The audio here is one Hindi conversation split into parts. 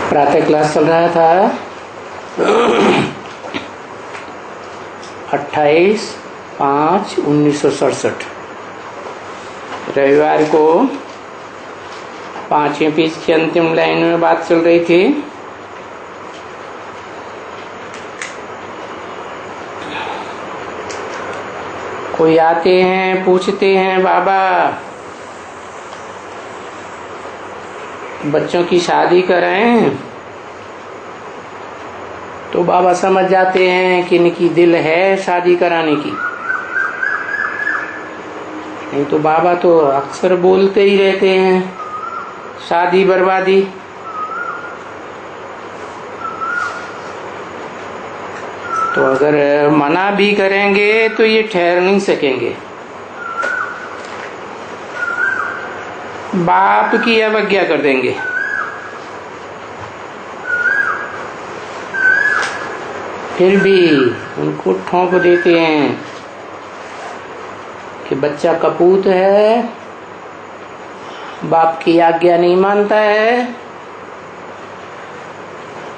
प्रातः क्लास चल रहा था 28/5/1967 रविवार को 5वें पेज की अंतिम लाइन में बात चल रही थी। कोई आते हैं पूछते हैं, बाबा बच्चों की शादी कराएं, तो बाबा समझ जाते हैं कि इनकी दिल है शादी कराने की। नहीं तो बाबा तो अक्सर बोलते ही रहते हैं शादी बर्बादी। तो अगर मना भी करेंगे तो ये ठहर नहीं सकेंगे। बाप की अवज्ञा कर देंगे। फिर भी उनको ठोंक देते हैं कि बच्चा कपूत है, बाप की आज्ञा नहीं मानता है,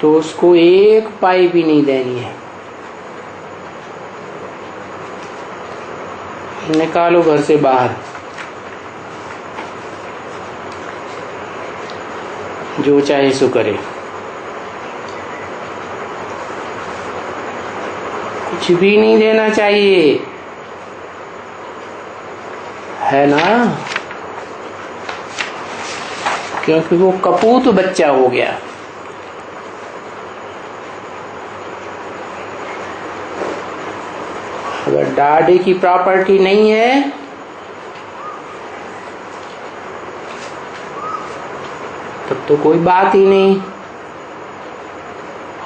तो उसको एक पाई भी नहीं देनी है। निकालो घर से बाहर। जो चाहे सो करे, कुछ भी नहीं देना चाहिए, है ना? क्योंकि वो कपूत बच्चा हो गया। अगर डाडी की प्रॉपर्टी नहीं है तब तो कोई बात ही नहीं,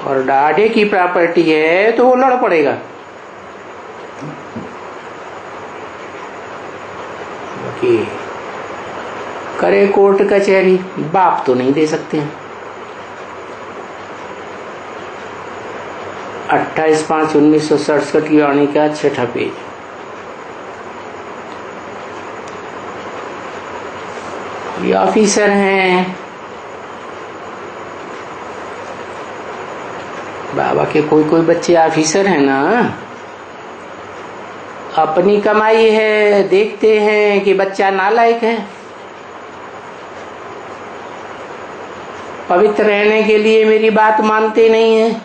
और डाडे की प्रॉपर्टी है तो वो लड़ पड़ेगा। बाकी करे कोर्ट कचहरी, बाप तो नहीं दे सकते हैं। 28/5/1967 की वाणी का 6ठा पेज। ये ऑफिसर हैं बाबा के, कोई बच्चे ऑफिसर हैं ना। अपनी कमाई है, देखते हैं कि बच्चा नालायक है, पवित्र रहने के लिए मेरी बात मानते नहीं है,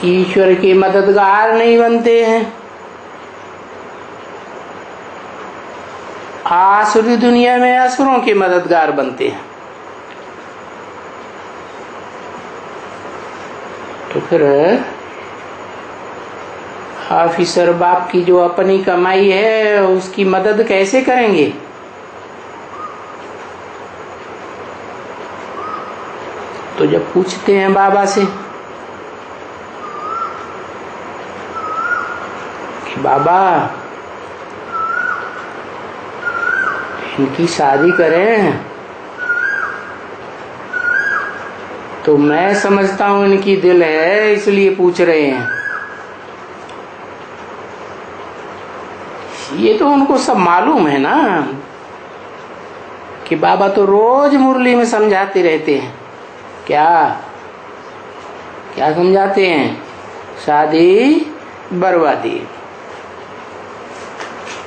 ईश्वर के मददगार नहीं बनते हैं, आसुरी दुनिया में असुरों के मददगार बनते हैं। तो फिर ऑफिसर बाप की जो अपनी कमाई है उसकी मदद कैसे करेंगे? तो जब पूछते हैं बाबा से कि बाबा इनकी शादी करें, तो मैं समझता हूं इनकी दिल है इसलिए पूछ रहे हैं। ये तो उनको सब मालूम है ना कि बाबा तो रोज मुरली में समझाते रहते हैं। क्या क्या समझाते हैं? शादी बर्बादी।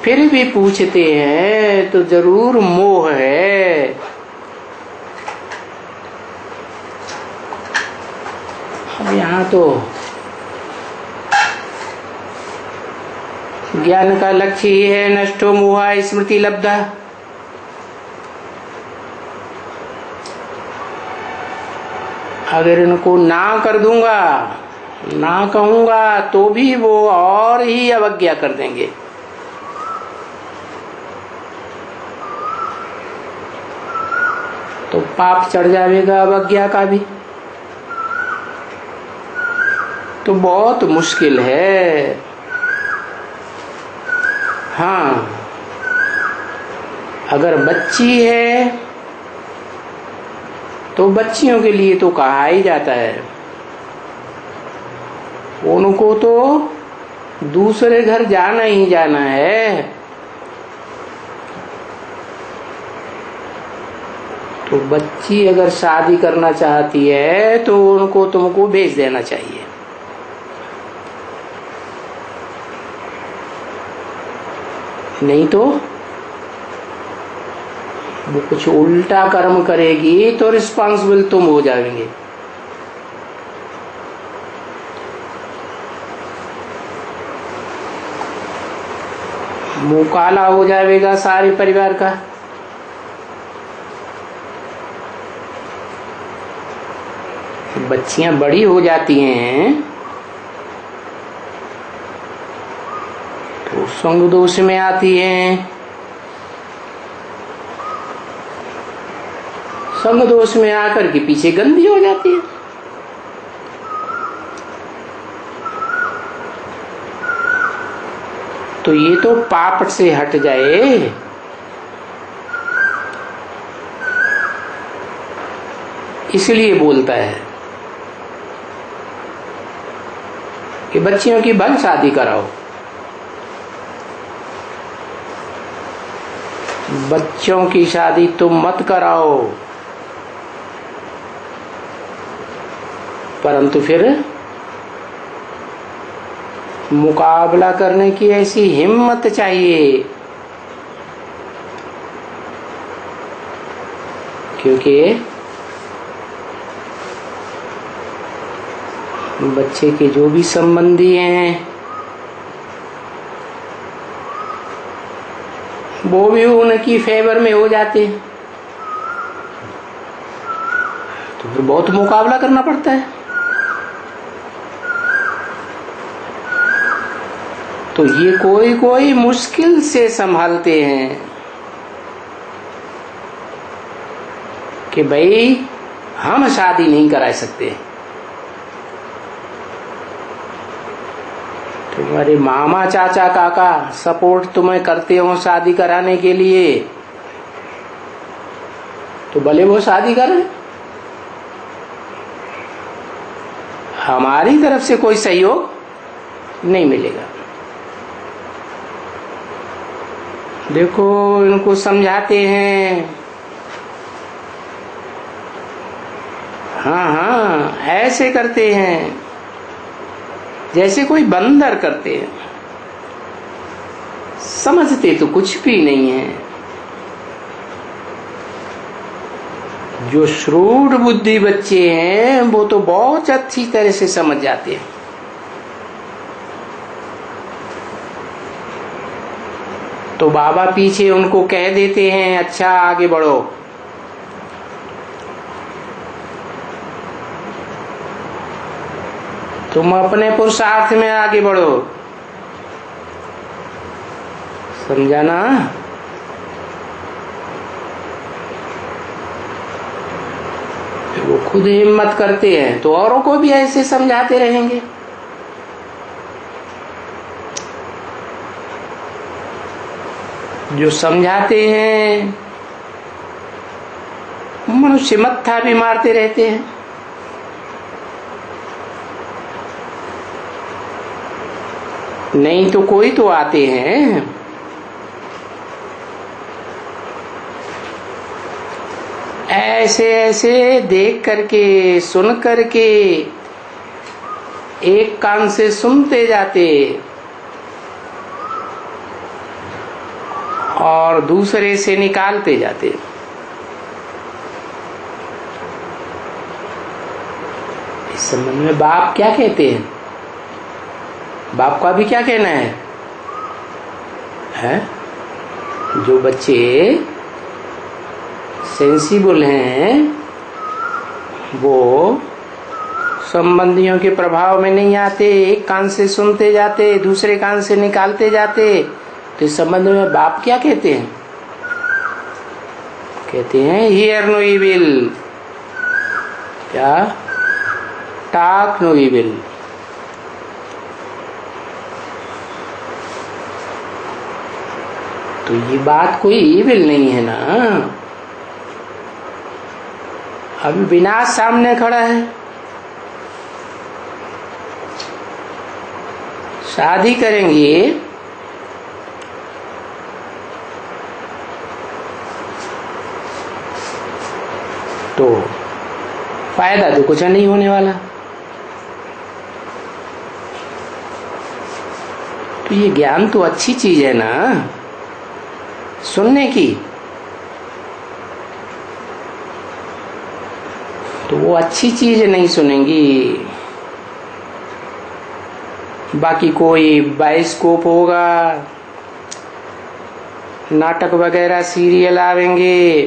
फिर भी पूछते हैं तो जरूर मोह है। अब यहाँ तो ज्ञान का लक्ष्य ही है नष्टो मोहा स्मृति लब्धा। अगर इनको ना कर दूंगा, ना कहूंगा, तो भी वो और ही अवज्ञा कर देंगे। तो पाप चढ़ जाएगा अवज्ञा का भी। तो बहुत मुश्किल है। हाँ, अगर बच्ची है तो बच्चियों के लिए तो कहा ही जाता है, उनको तो दूसरे घर जाना ही जाना है। तो बच्ची अगर शादी करना चाहती है तो उनको तुमको भेज देना चाहिए। नहीं तो वो कुछ उल्टा कर्म करेगी तो रिस्पांसिबल तुम हो जाएंगे। मुंह काला हो जाएगा सारे परिवार का। बच्चियां बड़ी हो जाती हैं तो संग दोष में आती हैं। संग दोष में आकर के पीछे गंदी हो जाती है। तो ये तो पाप से हट जाए। इसलिए बोलता है कि बच्चियों की भल शादी कराओ। बच्चों की शादी तुम मत कराओ, परंतु फिर मुकाबला करने की ऐसी हिम्मत चाहिए, क्योंकि बच्चे के जो भी संबंधी हैं वो भी उनकी फेवर में हो जाते हैं, तो फिर बहुत मुकाबला करना पड़ता है। तो ये कोई कोई मुश्किल से संभालते हैं कि भाई हम शादी नहीं करा सकते, तुम्हारे मामा चाचा काका सपोर्ट तुम्हें करते हो शादी कराने के लिए, तो भले वो शादी करें, हमारी तरफ से कोई सहयोग नहीं मिलेगा। देखो इनको समझाते हैं, हाँ हाँ ऐसे करते हैं जैसे कोई बंदर करते हैं, समझते तो कुछ भी नहीं है। जो श्रूड बुद्धि बच्चे हैं वो तो बहुत अच्छी तरह से समझ जाते हैं। तो बाबा पीछे उनको कह देते हैं अच्छा आगे बढ़ो, तुम अपने पुरुषार्थ में आगे बढ़ो, समझा ना। वो खुद हिम्मत करते हैं तो औरों को भी ऐसे समझाते रहेंगे। जो समझाते हैं मनुष्य मत्था भी मारते रहते हैं। नहीं तो कोई तो आते हैं ऐसे ऐसे देख करके सुन करके एक कान से सुनते जाते और दूसरे से निकालते जाते। इस संबंध में बाप क्या कहते हैं? बाप का भी क्या कहना है? जो बच्चे सेंसिबल हैं वो संबंधियों के प्रभाव में नहीं आते, एक कान से सुनते जाते दूसरे कान से निकालते जाते। तो इस संबंध में बाप क्या कहते हैं? कहते हैं हियर नो इविल, क्या टॉक नो इविल। तो ये बात कोई इविल नहीं है ना, अभी विनाश सामने खड़ा है। शादी करेंगे तो फायदा तो कुछ नहीं होने वाला। तो ये ज्ञान तो अच्छी चीज है ना सुनने की, तो वो अच्छी चीज नहीं सुनेंगी। बाकी कोई बायोस्कोप होगा, नाटक वगैरह सीरियल आवेंगे,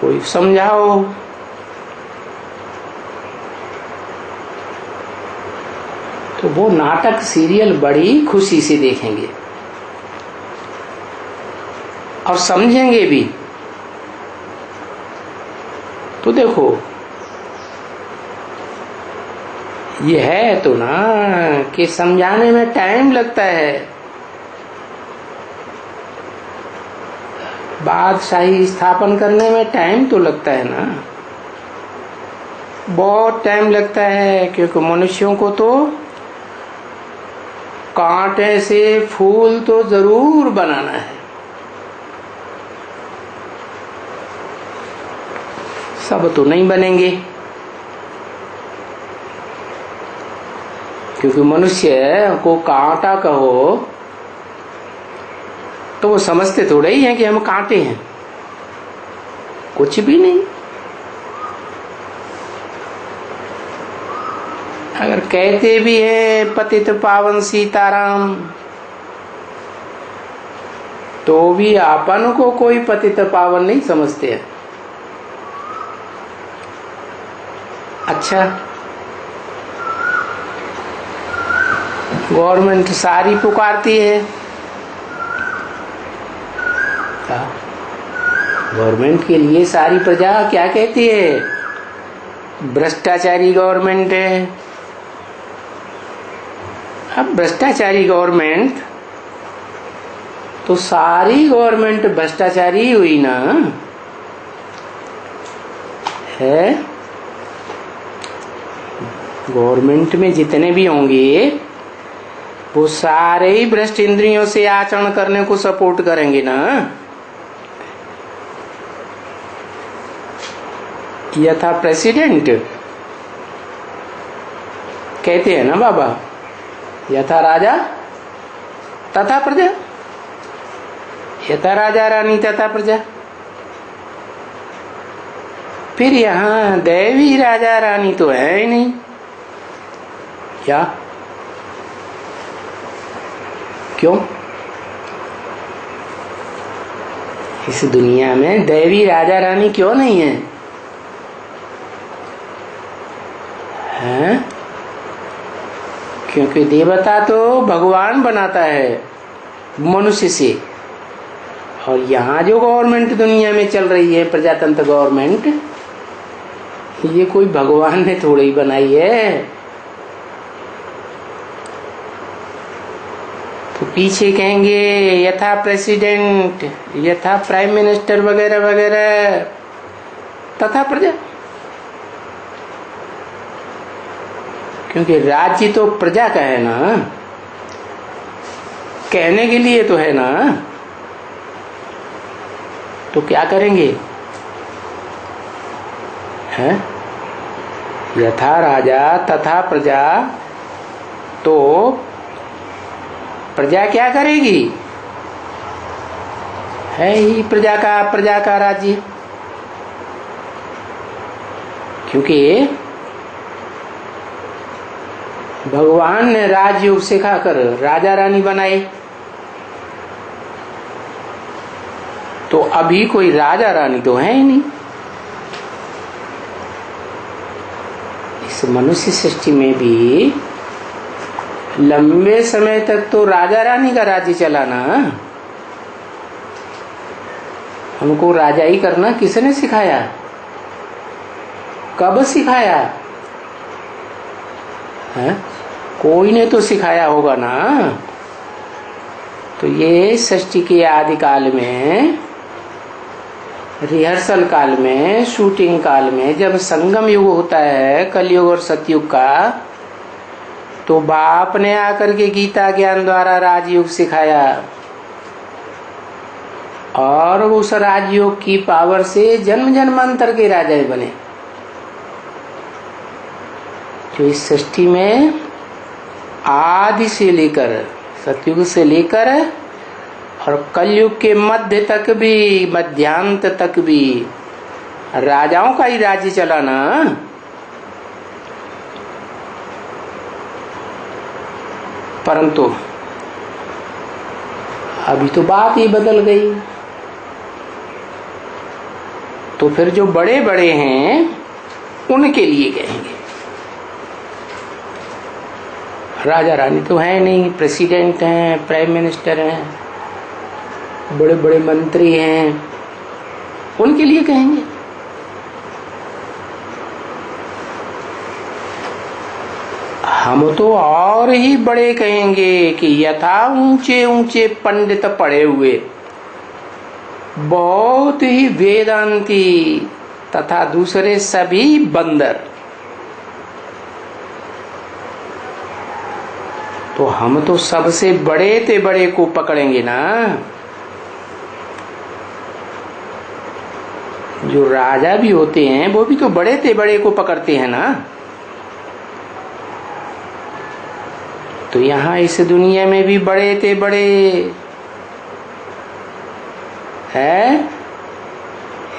कोई समझाओ, तो वो नाटक सीरियल बड़ी खुशी से देखेंगे और समझेंगे भी। तो देखो ये है तो ना कि समझाने में टाइम लगता है, बादशाही स्थापन करने में टाइम तो लगता है ना, बहुत टाइम लगता है। क्योंकि मनुष्यों को तो कांटे से फूल तो जरूर बनाना है, सब तो नहीं बनेंगे। क्योंकि मनुष्य को कांटा कहो तो वो समझते थोड़े ही हैं कि हम कांटे हैं, कुछ भी नहीं। अगर कहते भी हैं पतित पावन सीताराम, तो भी अपन को कोई पतित पावन नहीं समझते हैं। अच्छा, गवर्नमेंट सारी पुकारती है, गवर्नमेंट के लिए सारी प्रजा क्या कहती है? भ्रष्टाचारी गवर्नमेंट है। अब भ्रष्टाचारी गवर्नमेंट तो सारी गवर्नमेंट भ्रष्टाचारी हुई ना है। गवर्नमेंट में जितने भी होंगे वो सारे ही भ्रष्ट इंद्रियों से आचरण करने को सपोर्ट करेंगे ना। यथा प्रेसिडेंट कहते हैं ना बाबा, यथा राजा तथा प्रजा, यथा राजा रानी तथा प्रजा। फिर यहाँ दैवी राजा रानी तो है ही नहीं क्या? क्यों? इस दुनिया में दैवी राजा रानी क्यों नहीं है? हैं? क्योंकि देवता तो भगवान बनाता है मनुष्य से, और यहाँ जो गवर्नमेंट दुनिया में चल रही है प्रजातंत्र गवर्नमेंट, ये कोई भगवान ने थोड़ी ही बनाई है। तो पीछे कहेंगे यथा प्रेसिडेंट, यथा प्राइम मिनिस्टर वगैरह वगैरह, तथा प्रजा। क्योंकि राज्य तो प्रजा का है ना, कहने के लिए तो है ना। तो क्या करेंगे? है यथा राजा तथा प्रजा, तो प्रजा क्या करेगी? है ही प्रजा का राज्य। क्योंकि भगवान ने राजयोग सिखाकर राजा रानी बनाए, तो अभी कोई राजा रानी तो है ही नहीं। इस मनुष्य सृष्टि में भी लंबे समय तक तो राजा रानी का राज्य चला ना। हमको राजा ही करना किसने सिखाया? कब सिखाया है? कोई ने तो सिखाया होगा ना। तो ये सृष्टि के आदि काल में, रिहर्सल काल में, शूटिंग काल में, जब संगम युग होता है कलयुग और सतयुग का, तो बाप ने आकर के गीता ज्ञान द्वारा राजयोग सिखाया, और उस राजयोग की पावर से जन्म जन्मांतर के राजा बने। जो इस सृष्टि में आदि से लेकर, सतयुग से लेकर और कलयुग के मध्य तक भी, मध्यांत तक भी राजाओं का ही राज्य चला ना। परंतु अभी तो बात ही बदल गई। तो फिर जो बड़े बड़े हैं उनके लिए कहेंगे। राजा रानी तो है नहीं, प्रेसिडेंट हैं, प्राइम मिनिस्टर हैं, बड़े बड़े मंत्री हैं, उनके लिए कहेंगे। हम तो और ही बड़े कहेंगे कि यथा ऊंचे ऊंचे पंडित पढ़े हुए, बहुत ही वेदांती तथा दूसरे सभी बंदर, तो हम तो सबसे बड़े ते बड़े को पकड़ेंगे ना। जो राजा भी होते हैं वो भी तो बड़े ते बड़े को पकड़ते हैं ना। तो यहाँ इस दुनिया में भी बड़े ते बड़े है।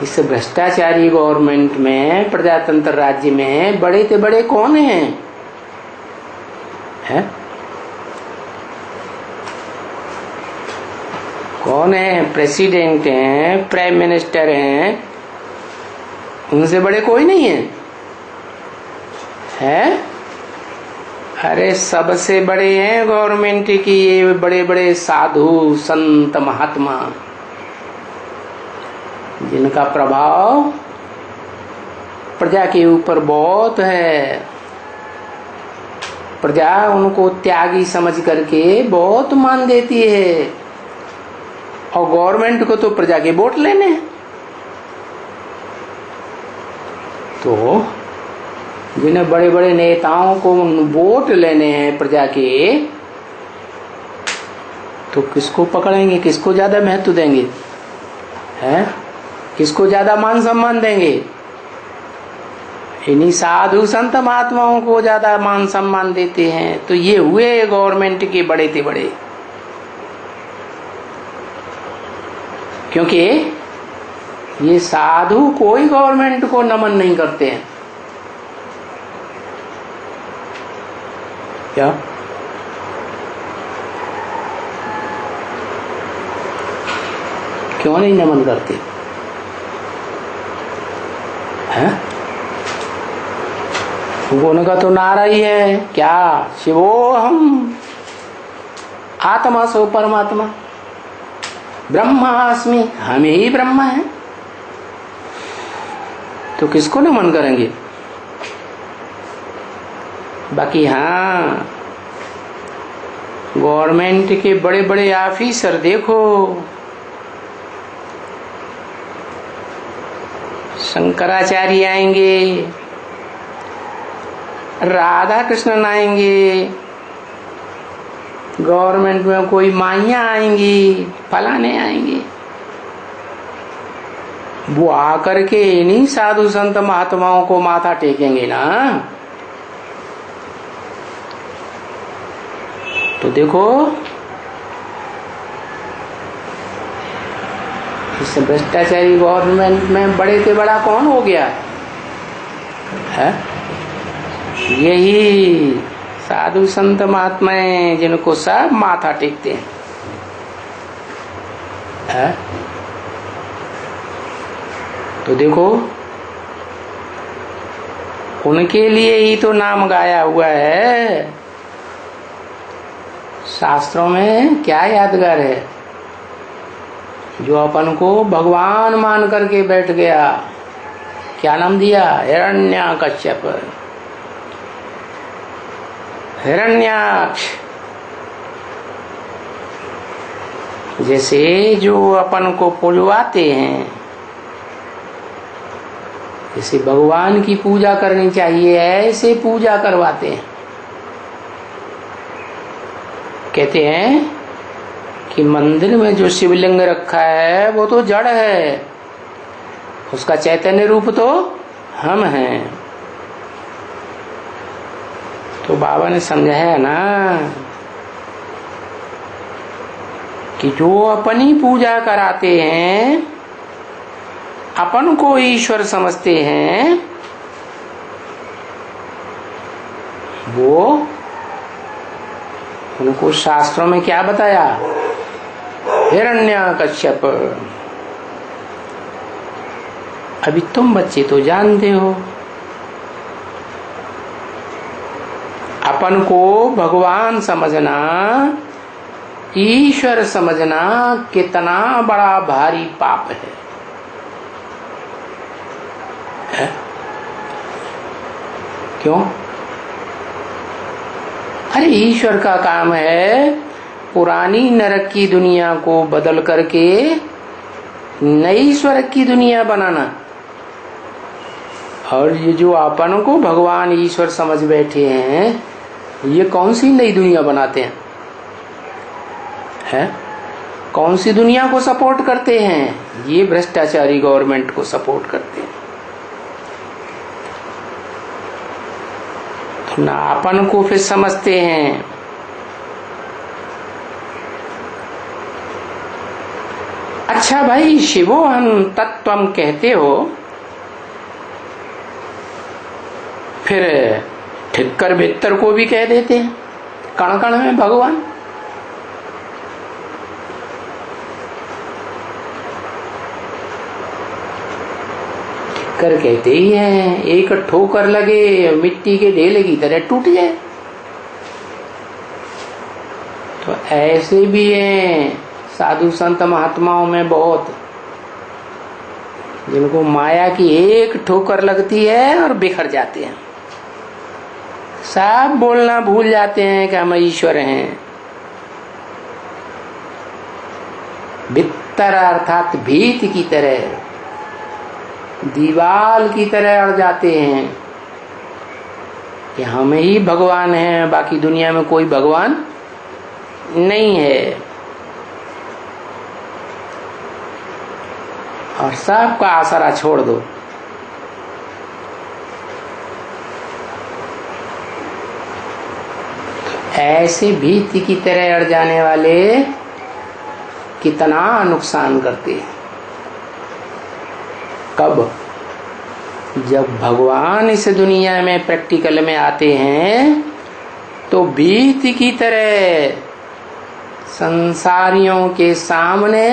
इस भ्रष्टाचारी गवर्नमेंट में, प्रजातंत्र राज्य में बड़े ते बड़े कौन हैं? है? कौन है? प्रेसिडेंट हैं, प्राइम मिनिस्टर हैं, उनसे बड़े कोई नहीं है। है? अरे सबसे बड़े हैं गवर्नमेंट की ये बड़े बड़े साधु संत महात्मा, जिनका प्रभाव प्रजा के ऊपर बहुत है। प्रजा उनको त्यागी समझ करके बहुत मान देती है, और गवर्नमेंट को तो प्रजा के वोट लेने हैं। तो जिन्हें बड़े बड़े नेताओं को वोट लेने हैं प्रजा के, तो किसको पकड़ेंगे, किसको ज्यादा महत्व देंगे? हैं? किसको ज्यादा मान सम्मान देंगे? इन्हीं साधु संत महात्माओं को ज्यादा मान सम्मान देते हैं। तो ये हुए गवर्नमेंट के बड़े थे बड़े, क्योंकि ये साधु कोई गवर्नमेंट को नमन नहीं करते हैं। क्या? क्यों नहीं नमन करते हैं? उनका तो नारा ही है क्या? शिवोहम आत्मा सो परमात्मा, ब्रह्मास्मि, हम ही ब्रह्मा हैं। तो किसको नमन करेंगे? बाकी हाँ, गवर्नमेंट के बड़े बड़े ऑफिसर देखो, शंकराचार्य आएंगे, राधा कृष्णन आएंगे, गवर्नमेंट में कोई माइयां आएंगी, फलाने आएंगे, वो आकर के इन्हीं साधु संत महात्माओं को माथा टेकेंगे ना। तो देखो, इस भ्रष्टाचारी गवर्नमेंट में बड़े से बड़ा कौन हो गया है? यही साधु संत महात्माएं, जिनको सब माथा टेकते हैं। है? तो देखो, उनके लिए ही तो नाम गाया हुआ है। शास्त्रों में क्या यादगार है? जो अपन को भगवान मान करके बैठ गया, क्या नाम दिया? हिरण्यकश्यप, हिरण्याक्ष। जैसे जो अपन को पुलवाते हैं, जैसे भगवान की पूजा करनी चाहिए ऐसे पूजा करवाते हैं। कहते हैं कि मंदिर में जो शिवलिंग रखा है वो तो जड़ है, उसका चैतन्य रूप तो हम हैं। तो बाबा ने समझाया ना कि जो अपनी पूजा कराते हैं, अपन को ईश्वर समझते हैं, वो उनको शास्त्रों में क्या बताया? हिरण्यकश्यप। अभी तुम बच्चे तो जानते हो, अपन को भगवान समझना, ईश्वर समझना कितना बड़ा भारी पाप है? क्यों? अरे ईश्वर का काम है पुरानी नरक की दुनिया को बदल करके नई स्वर्ग की दुनिया बनाना। और ये जो अपन को भगवान ईश्वर समझ बैठे हैं, ये कौन सी नई दुनिया बनाते हैं? कौन सी दुनिया को सपोर्ट करते हैं? ये भ्रष्टाचारी गवर्नमेंट को सपोर्ट करते हैं। तो ना अपन को फिर समझते हैं। अच्छा भाई, शिवोहम तत्वम कहते हो, फिर ठिक्कर भित्तर को भी कह देते हैं, कण कण में भगवान। ठिक्कर कहते ही हैं, एक ठोकर लगे मिट्टी के ढेले की तरह टूट जाए। तो ऐसे भी हैं साधु संत महात्माओं में बहुत, जिनको माया की एक ठोकर लगती है और बिखर जाते हैं, सब बोलना भूल जाते हैं कि हम ईश्वर हैं। भित्तर अर्थात भीत की तरह, दीवाल की तरह अड़ जाते हैं कि हम ही भगवान हैं, बाकी दुनिया में कोई भगवान नहीं है। और सबका आसरा छोड़ दो। ऐसे भीति की तरह अड़ जाने वाले कितना नुकसान करते हैं। कब? जब भगवान इस दुनिया में प्रैक्टिकल में आते हैं तो भीति की तरह संसारियों के सामने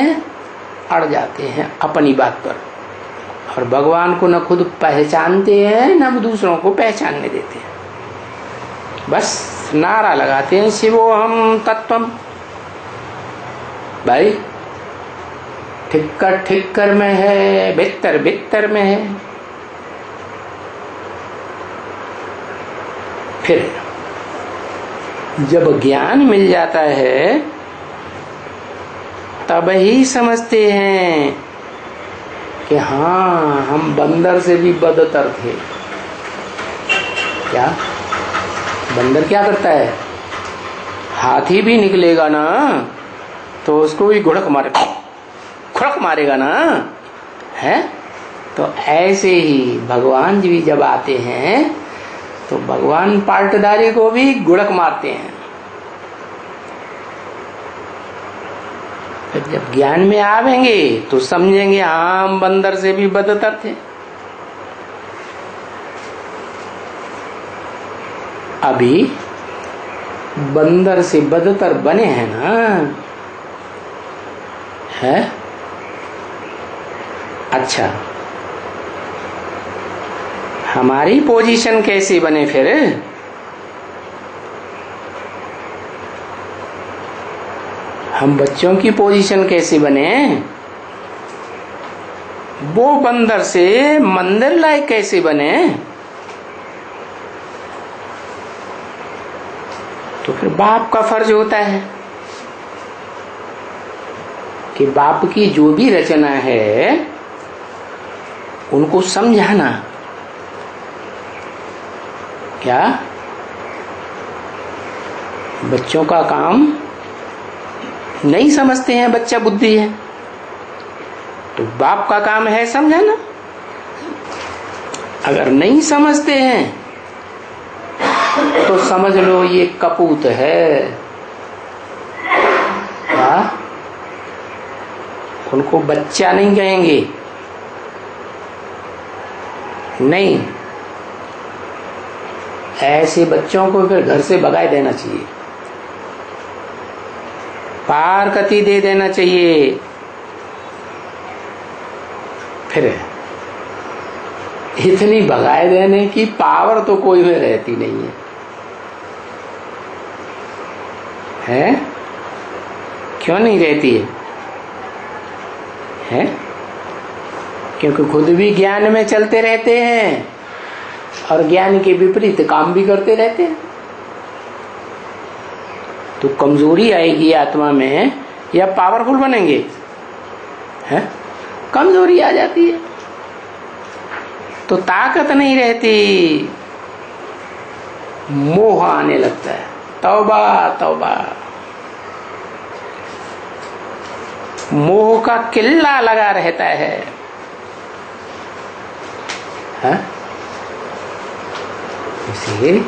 अड़ जाते हैं अपनी बात पर, और भगवान को न खुद पहचानते हैं न दूसरों को पहचानने देते हैं। बस नारा लगाते हैं शिवोहम तत्वम। भाई ठिक्कर ठिक्कर में है, भित्तर भित्तर में है। फिर जब ज्ञान मिल जाता है तब ही समझते हैं कि हाँ, हम बंदर से भी बदतर थे। क्या? बंदर क्या करता है? हाथी भी निकलेगा ना तो उसको भी खुड़क मारेगा ना, है? तो ऐसे ही भगवान जी भी जब आते हैं तो भगवान पार्टदारी को भी गुड़क मारते हैं। फिर जब ज्ञान में आवेंगे तो समझेंगे हाँ, हम बंदर से भी बदतर थे। अभी बंदर से बदतर बने हैं ना, है? अच्छा, हमारी पोजीशन कैसी बने फिर? हम बच्चों की पोजीशन कैसी बने? वो बंदर से मंदिर लायक कैसे बने? तो फिर बाप का फर्ज होता है कि बाप की जो भी रचना है उनको समझाना। क्या? बच्चों का काम नहीं समझते हैं बच्चा बुद्धि है, तो बाप का काम है समझाना। अगर नहीं समझते हैं तो समझ लो ये कपूत है। उनको बच्चा नहीं कहेंगे, नहीं, ऐसे बच्चों को फिर घर से भगा देना चाहिए, पार कति दे देना चाहिए। फिर इतनी भगाए देने की पावर तो कोई में रहती नहीं है? क्यों नहीं रहती है? क्योंकि खुद भी ज्ञान में चलते रहते हैं और ज्ञान के विपरीत काम भी करते रहते हैं। तो कमजोरी आएगी आत्मा में या पावरफुल बनेंगे? है, कमजोरी आ जाती है तो ताकत नहीं रहती, मोह आने लगता है। तौबा तौबा, मोह का किल्ला लगा रहता है। इसीलिए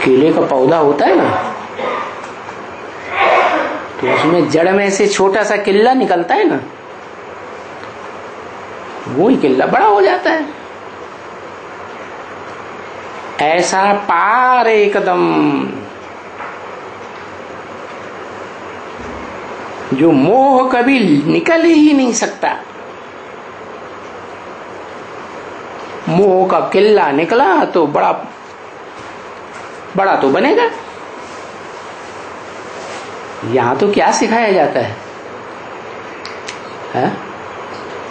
केले का पौधा होता है ना, तो उसमें जड़ में से छोटा सा किल्ला निकलता है ना, वो ही किल्ला बड़ा हो जाता है। ऐसा पार एकदम जो मोह कभी निकल ही नहीं सकता, मोह का किल्ला निकला तो बड़ा बड़ा तो बनेगा। यहां तो क्या सिखाया जाता है?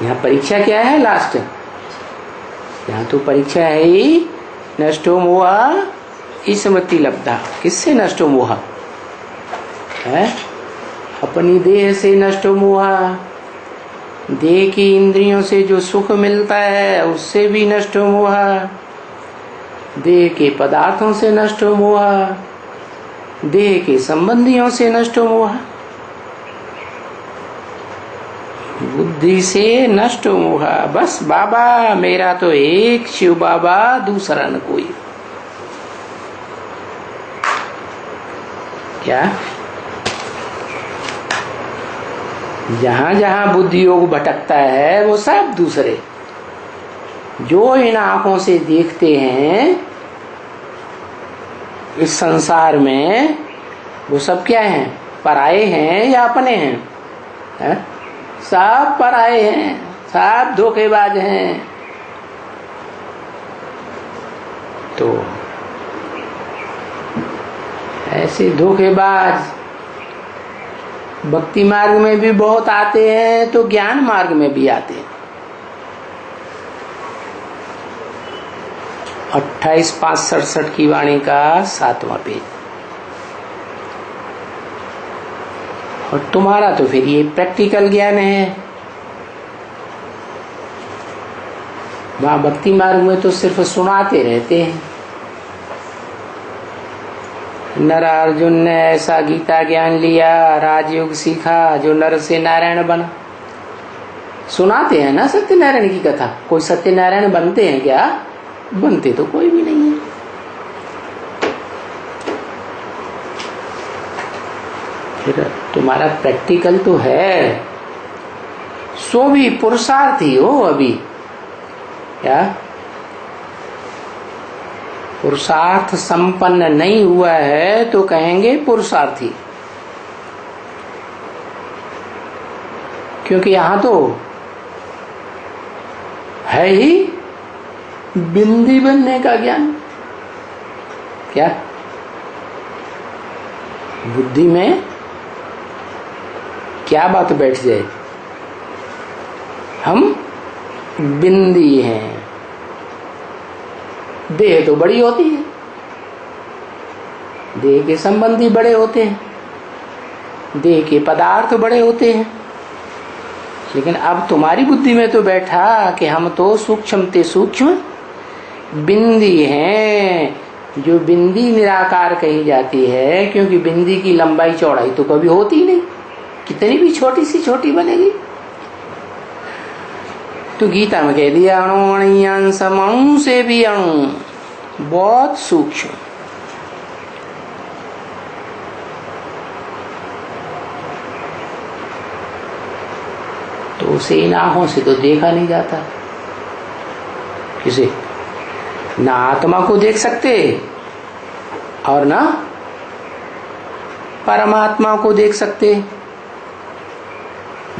यहाँ परीक्षा क्या है? लास्ट यहाँ तो परीक्षा है ही नष्टो मोह स्मृति लब्धा। किससे नष्टो मोह है? अपनी देह से नष्टो मोह, देह की इंद्रियों से जो सुख मिलता है उससे भी नष्टो मोह, देह के पदार्थों से नष्टो मोह, देह के संबंधियों से नष्टो मोह, बुद्धि से नष्ट मोह। बस बाबा मेरा तो एक शिव बाबा, दूसरा न कोई। क्या जहां जहां बुद्धि योग भटकता है वो सब दूसरे, जो इन आंखों से देखते हैं इस संसार में, वो सब क्या हैं? पराये हैं या अपने हैं? सब पराये हैं, सब धोखेबाज हैं। तो ऐसे धोखेबाज भक्ति मार्ग में भी बहुत आते हैं तो ज्ञान मार्ग में भी आते हैं। 28-5-67 की वाणी का 7वां पेज। और तुम्हारा तो फिर ये प्रैक्टिकल ज्ञान है। वहां भक्ति मार्ग में तो सिर्फ सुनाते रहते हैं। नर अर्जुन ने ऐसा गीता ज्ञान लिया, राजयोग सीखा, जो नर से नारायण बना। सुनाते हैं ना सत्यनारायण की कथा। कोई सत्यनारायण बनते हैं क्या? बनते तो कोई भी नहीं है। फिर तुम्हारा प्रैक्टिकल तो है, सो भी पुरुषार्थी हो अभी। क्या पुरुषार्थ संपन्न नहीं हुआ है तो कहेंगे पुरुषार्थी, क्योंकि यहां तो है ही बिंदी बनने का ज्ञान। क्या बुद्धि में क्या बात बैठ जाए? हम बिंदी हैं। देह तो बड़ी होती है, देह के संबंधी बड़े होते हैं, देह के पदार्थ बड़े होते हैं, लेकिन अब तुम्हारी बुद्धि में तो बैठा कि हम तो सूक्ष्म ते सूक्ष्म बिंदी हैं, जो बिंदी निराकार कही जाती है, क्योंकि बिंदी की लंबाई चौड़ाई तो कभी होती नहीं, कितनी भी छोटी सी छोटी बनेगी। तो गीता में कह दिया अणु अणियांशम, अणु से भी अणु बहुत सूक्ष्म। तो उसे इन आंखों से तो देखा नहीं जाता। किसे ना आत्मा को देख सकते और ना परमात्मा को देख सकते,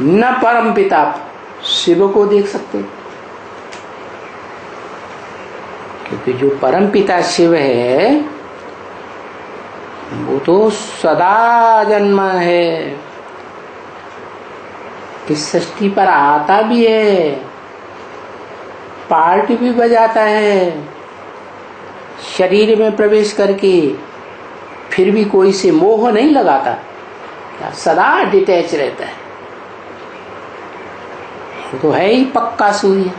न परम पिता शिव को देख सकते, क्योंकि जो परम पिता शिव है वो तो सदा जन्म है, इस सृष्टि पर आता भी है, पार्ट भी बजाता है, शरीर में प्रवेश करके फिर भी कोई से मोह नहीं लगाता, सदा डिटैच रहता है। वो तो है ही पक्का सूर्य।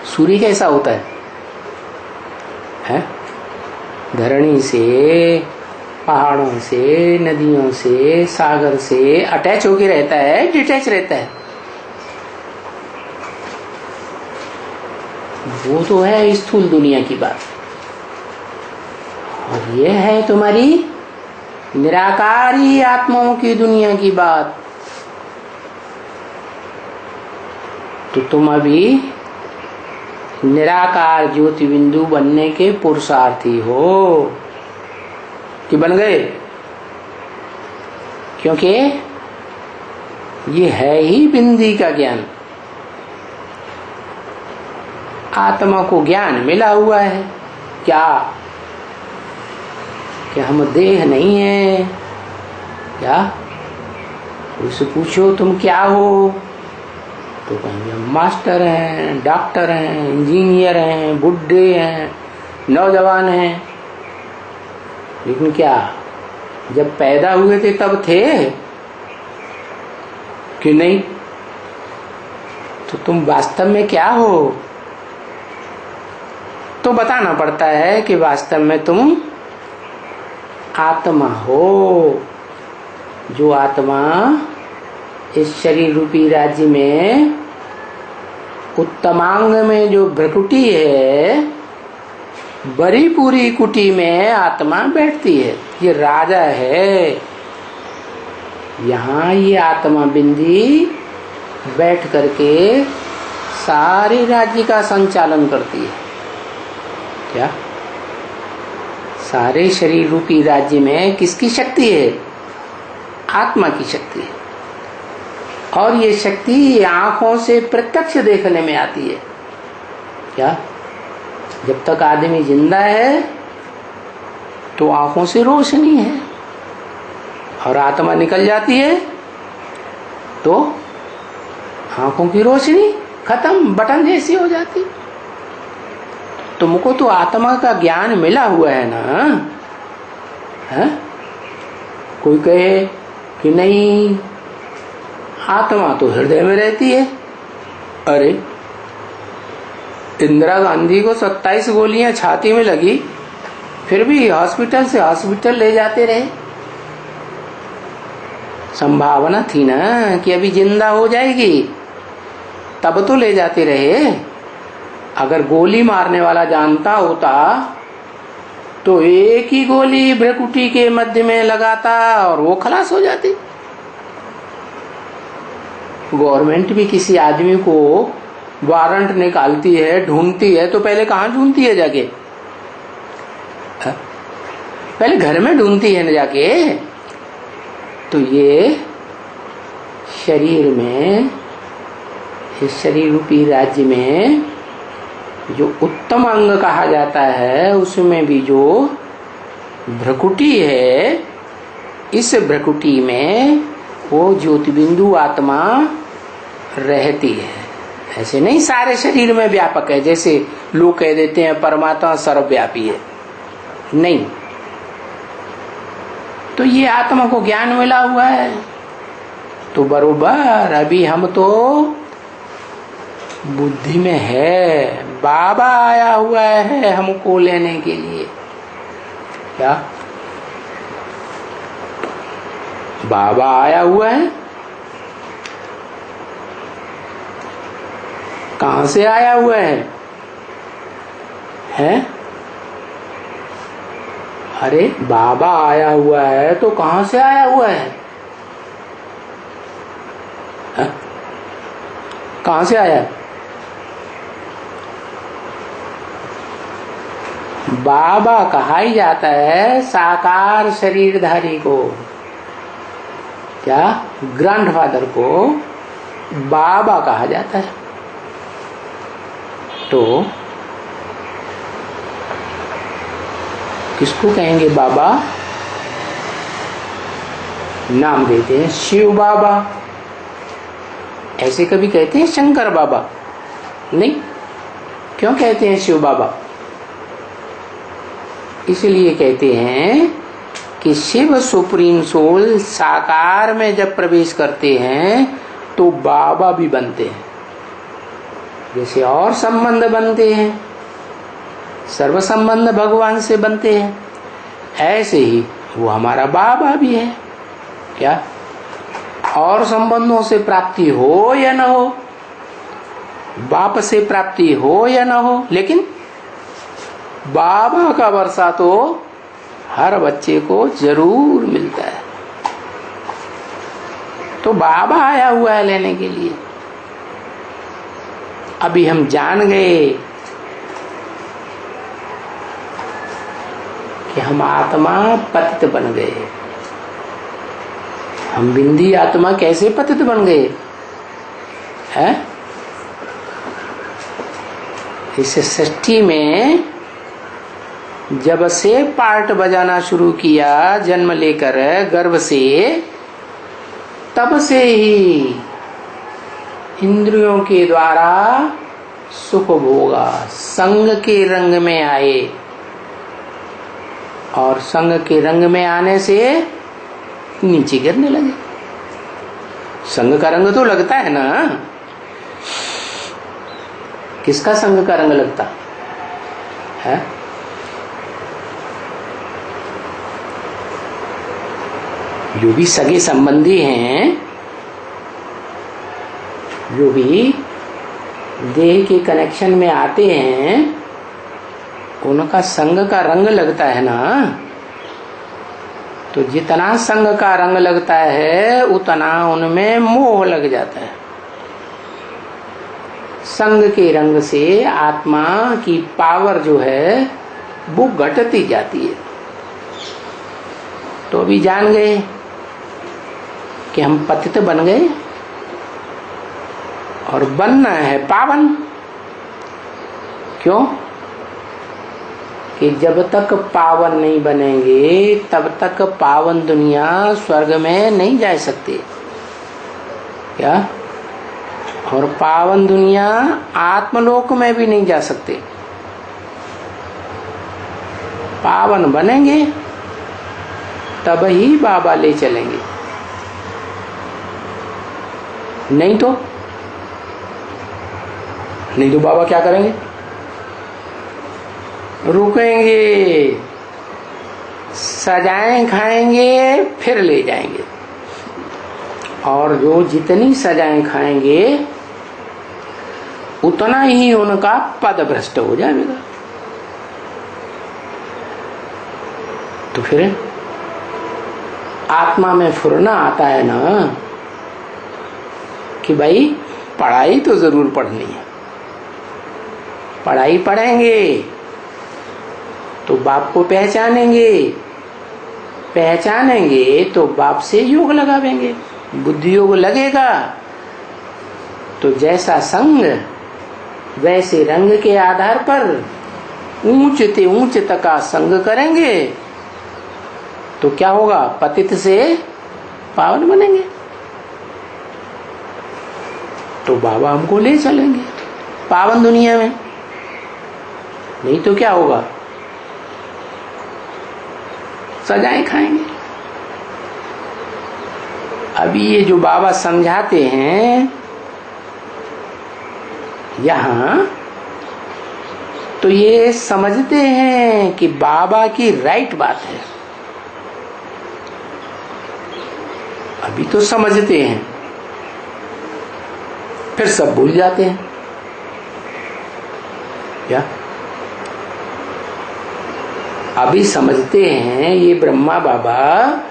सूर्य कैसा होता है? धरणी से, पहाड़ों से, नदियों से, सागर से अटैच होके रहता है, डिटैच रहता है। वो तो है स्थूल दुनिया की बात, और ये है तुम्हारी निराकारी आत्माओं की दुनिया की बात। तो तुम अभी निराकार ज्योति बिंदु बनने के पुरुषार्थी हो कि बन गए? क्योंकि ये है ही बिंदी का ज्ञान। आत्मा को ज्ञान मिला हुआ है क्या कि हम देह नहीं है क्या? उससे पूछो तुम क्या हो तो कहेंगे हम मास्टर हैं, डॉक्टर हैं, इंजीनियर हैं, बुढ़े हैं, नौजवान हैं। लेकिन क्या जब पैदा हुए थे तब थे कि नहीं? तो तुम वास्तव में क्या हो? तो बताना पड़ता है कि वास्तव में तुम आत्मा हो। जो आत्मा इस शरीर रूपी राज्य में उत्तमांग में जो भ्रकुटी है, बड़ी पूरी कुटी में आत्मा बैठती है। ये राजा है, यहाँ ये आत्मा बिंदी बैठ करके सारे राज्य का संचालन करती है। क्या सारे शरीर रूपी राज्य में किसकी शक्ति है? आत्मा की शक्ति है। और ये शक्ति आंखों से प्रत्यक्ष देखने में आती है। क्या जब तक आदमी जिंदा है तो आंखों से रोशनी है, और आत्मा निकल जाती है तो आंखों की रोशनी खत्म, बटन जैसी हो जाती। तुमको तो आत्मा का ज्ञान मिला हुआ है ना? है? कोई कहे कि नहीं आत्मा तो हृदय में रहती है। अरे इंदिरा गांधी को 27 गोलियां छाती में लगी, फिर भी हॉस्पिटल से हॉस्पिटल ले जाते रहे। संभावना थी ना कि अभी जिंदा हो जाएगी, तब तो ले जाते रहे। अगर गोली मारने वाला जानता होता तो एक ही गोली भ्रकुटी के मध्य में लगाता और वो खलास हो जाती। गवर्नमेंट भी किसी आदमी को वारंट निकालती है, ढूंढती है, तो पहले कहाँ ढूंढती है जाके? पहले घर में ढूंढती है ना जाके। तो ये शरीर में, इस शरीर रूपी राज्य में जो उत्तम अंग कहा जाता है, उसमें भी जो भ्रकुटी है, इस भ्रकुटी में वो ज्योतिबिंदु आत्मा रहती है। ऐसे नहीं सारे शरीर में व्यापक है, जैसे लोग कह देते हैं परमात्मा सर्वव्यापी है। नहीं, तो ये आत्मा को ज्ञान मिला हुआ है। तो बरोबर अभी हम तो बुद्धि में है, बाबा आया हुआ है हमको लेने के लिए। क्या बाबा आया हुआ है? कहां से आया हुआ है? हैं? अरे बाबा आया हुआ है तो कहां से आया हुआ है? कहां से आया? बाबा कहा ही जाता है साकार शरीरधारी को, क्या ग्रैंडफादर को बाबा कहा जाता है। तो किसको कहेंगे बाबा? नाम देते हैं शिव बाबा। ऐसे कभी कहते हैं शंकर बाबा? नहीं। क्यों कहते हैं शिव बाबा? इसलिए कहते हैं कि शिव सुप्रीम सोल साकार में जब प्रवेश करते हैं तो बाबा भी बनते हैं। जैसे और संबंध बनते हैं, सर्व संबंध भगवान से बनते हैं, ऐसे ही वो हमारा बाबा भी है। क्या और संबंधों से प्राप्ति हो या न हो, बाप से प्राप्ति हो या न हो, लेकिन बाबा का वर्षा तो हर बच्चे को जरूर मिलता है। तो बाबा आया हुआ है लेने के लिए। अभी हम जान गए कि हम आत्मा पतित बन गए। हम बिंदी आत्मा कैसे पतित बन गए हैं? इस सृष्टि में जब से पार्ट बजाना शुरू किया जन्म लेकर गर्भ से, तब से ही इंद्रियों के द्वारा सुख भोगा, संग के रंग में आए, और संग के रंग में आने से नीचे गिरने लगे। संग का रंग तो लगता है ना? किसका संग का रंग लगता है? जो भी सगे संबंधी हैं, जो भी देह के कनेक्शन में आते हैं, उनका संग का रंग लगता है ना। तो जितना संग का रंग लगता है उतना उनमें मोह लग जाता है। संग के रंग से आत्मा की पावर जो है वो घटती जाती है। तो अभी जान गए कि हम पतित बन गए और बनना है पावन। क्यों? कि जब तक पावन नहीं बनेंगे तब तक पावन दुनिया स्वर्ग में नहीं जा सकती। क्या? और पावन दुनिया आत्मलोक में भी नहीं जा सकते। पावन बनेंगे तब ही बाबा ले चलेंगे, नहीं तो बाबा क्या करेंगे? रुकेंगे, सजाएं खाएंगे, फिर ले जाएंगे। और जो जितनी सजाएं खाएंगे उतना ही उनका पद भ्रष्ट हो जाएगा। तो फिर आत्मा में फुरना आता है ना कि भाई पढ़ाई तो जरूर पढ़नी है। पढ़ाई पढ़ेंगे तो बाप को पहचानेंगे तो बाप से योग लगावेंगे, बुद्धि योग लगेगा। तो जैसा संग वैसे रंग के आधार पर ऊंच ते ऊंच तक का संग करेंगे तो क्या होगा? पतित से पावन बनेंगे। तो बाबा हमको ले चलेंगे पावन दुनिया में। नहीं तो क्या होगा? सजाएं खाएंगे। अभी ये जो बाबा समझाते हैं यहाँ तो ये समझते हैं कि बाबा की राइट बात है, अभी तो समझते हैं, फिर सब भूल जाते हैं। क्या अभी समझते हैं ये ब्रह्मा बाबा,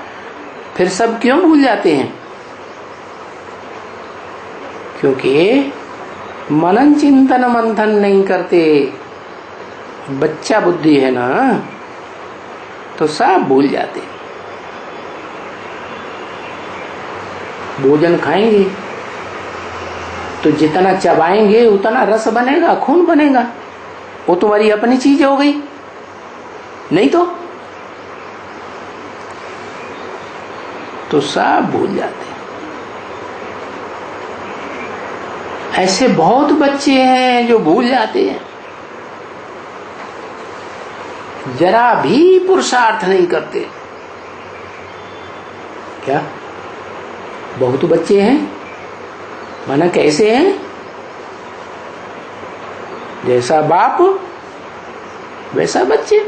फिर सब क्यों भूल जाते हैं? क्योंकि मनन चिंतन मंथन नहीं करते। बच्चा बुद्धि है ना, तो सब भूल जाते। भोजन खाएंगे तो जितना चबाएंगे उतना रस बनेगा, खून बनेगा, वो तुम्हारी अपनी चीज हो गई, नहीं तो सब भूल जाते। ऐसे बहुत बच्चे हैं जो भूल जाते हैं, जरा भी पुरुषार्थ नहीं करते। क्या बहुत बच्चे हैं, माना कैसे हैं? जैसा बाप वैसा बच्चे,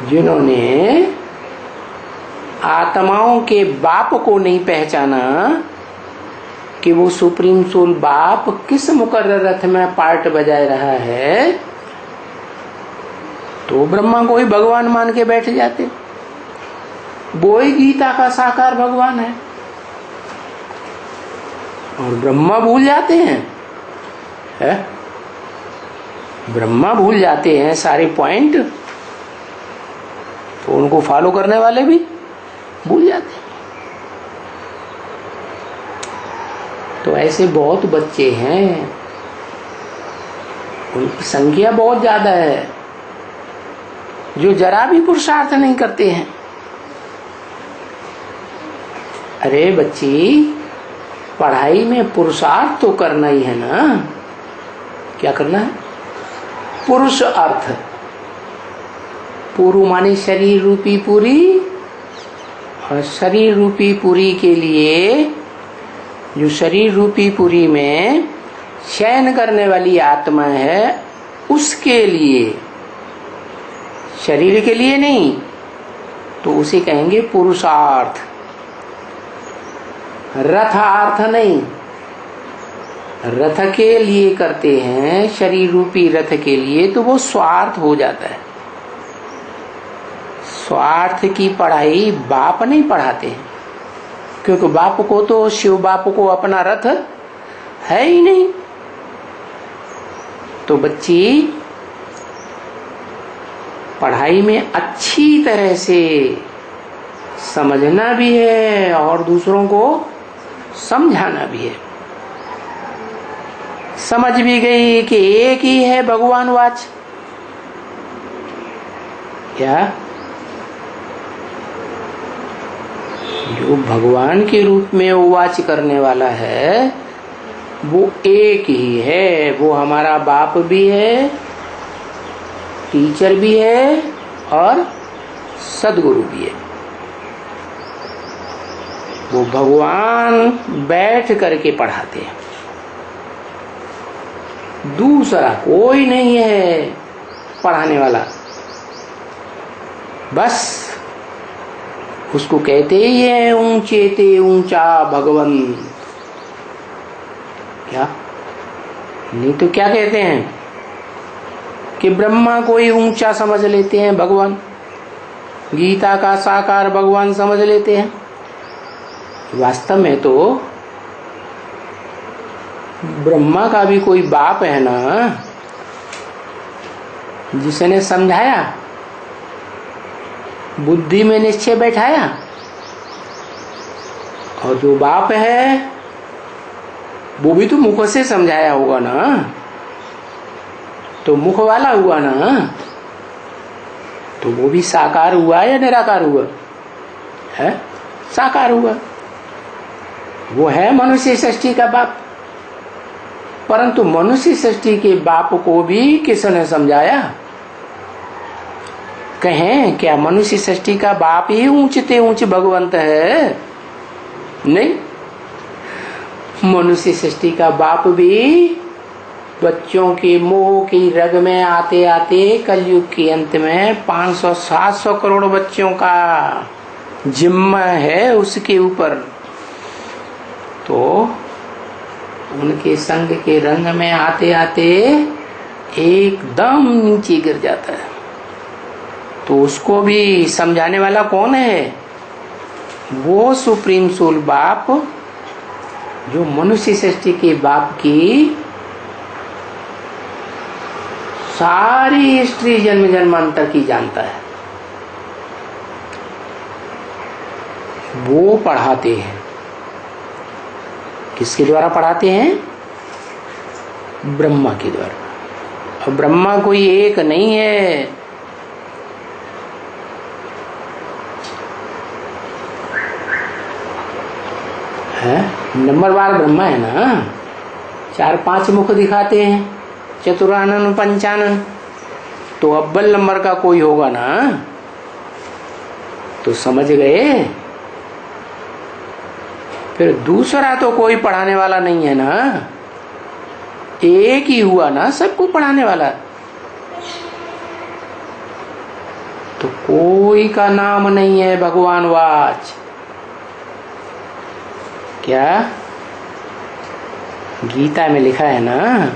जिन्होंने आत्माओं के बाप को नहीं पहचाना कि वो सुप्रीम सोल बाप किस मुकर्रर रथ में पार्ट बजाए रहा है, तो ब्रह्मा को ही भगवान मान के बैठ जाते। वो ही गीता का साकार भगवान है, और ब्रह्मा भूल जाते हैं, है? ब्रह्मा भूल जाते हैं सारे पॉइंट, तो उनको फॉलो करने वाले भी भूल जाते हैं। तो ऐसे बहुत बच्चे हैं, उनकी संख्या बहुत ज्यादा है, जो जरा भी पुरुषार्थ नहीं करते हैं। अरे बच्ची, पढ़ाई में पुरुषार्थ तो करना ही है ना। क्या करना है? पुरुष अर्थ। पुरु माने शरीर रूपी पूरी, और शरीर रूपी पूरी के लिए जो शरीर रूपी पूरी में शयन करने वाली आत्मा है, उसके लिए, शरीर के लिए नहीं, तो उसे कहेंगे पुरुषार्थ। रथार्थ नहीं, रथ के लिए करते हैं, शरीर रूपी रथ के लिए, तो वो स्वार्थ हो जाता है। स्वार्थ की पढ़ाई बाप नहीं पढ़ाते हैं, क्योंकि बाप को तो, शिव बाप को अपना रथ है ही नहीं। तो बच्ची पढ़ाई में अच्छी तरह से समझना भी है और दूसरों को समझाना भी है। समझ भी गई कि एक ही है भगवान वाच। क्या जो भगवान के रूप में वाच करने वाला है वो एक ही है। वो हमारा बाप भी है, टीचर भी है और सदगुरु भी है। वो भगवान बैठ करके पढ़ाते हैं, दूसरा कोई नहीं है पढ़ाने वाला। बस उसको कहते ही है ऊंचे ते ऊंचा भगवन। क्या नहीं तो क्या कहते हैं कि ब्रह्मा को ही ऊंचा समझ लेते हैं भगवान, गीता का साकार भगवान समझ लेते हैं। वास्तव में तो ब्रह्मा का भी कोई बाप है ना, जिसने समझाया, बुद्धि में निश्चय बैठाया। और जो बाप है वो भी तो मुख से समझाया होगा ना, तो मुख वाला हुआ ना, तो वो भी साकार हुआ या निराकार हुआ? है साकार हुआ। वो है मनुष्य सृष्टि का बाप, परंतु मनुष्य सृष्टि के बाप को भी किसने समझाया? कहें क्या मनुष्य सृष्टि का बाप ही ऊंचते ऊंच भगवंत है? नहीं, मनुष्य सृष्टि का बाप भी बच्चों के मोह की रग में आते आते कलयुग के अंत में 500-700 करोड़ बच्चों का जिम्मा है उसके ऊपर। तो उनके संग के रंग में आते आते एकदम नीचे गिर जाता है। तो उसको भी समझाने वाला कौन है? वो सुप्रीम सोल बाप जो मनुष्य सृष्टि के बाप की सारी हिस्ट्री जन्म जन्मांतर की जानता है। वो पढ़ाते हैं। किसके द्वारा पढ़ाते हैं? ब्रह्मा के द्वारा। और ब्रह्मा कोई एक नहीं है, नंबरवार ब्रह्मा है ना। 4-5 मुख दिखाते हैं, चतुरानन पंचानन। तो अव्वल नंबर का कोई होगा ना। तो समझ गए। फिर दूसरा तो कोई पढ़ाने वाला नहीं है ना, एक ही हुआ ना सबको पढ़ाने वाला। तो कोई का नाम नहीं है भगवान वाच। क्या गीता में लिखा है ना,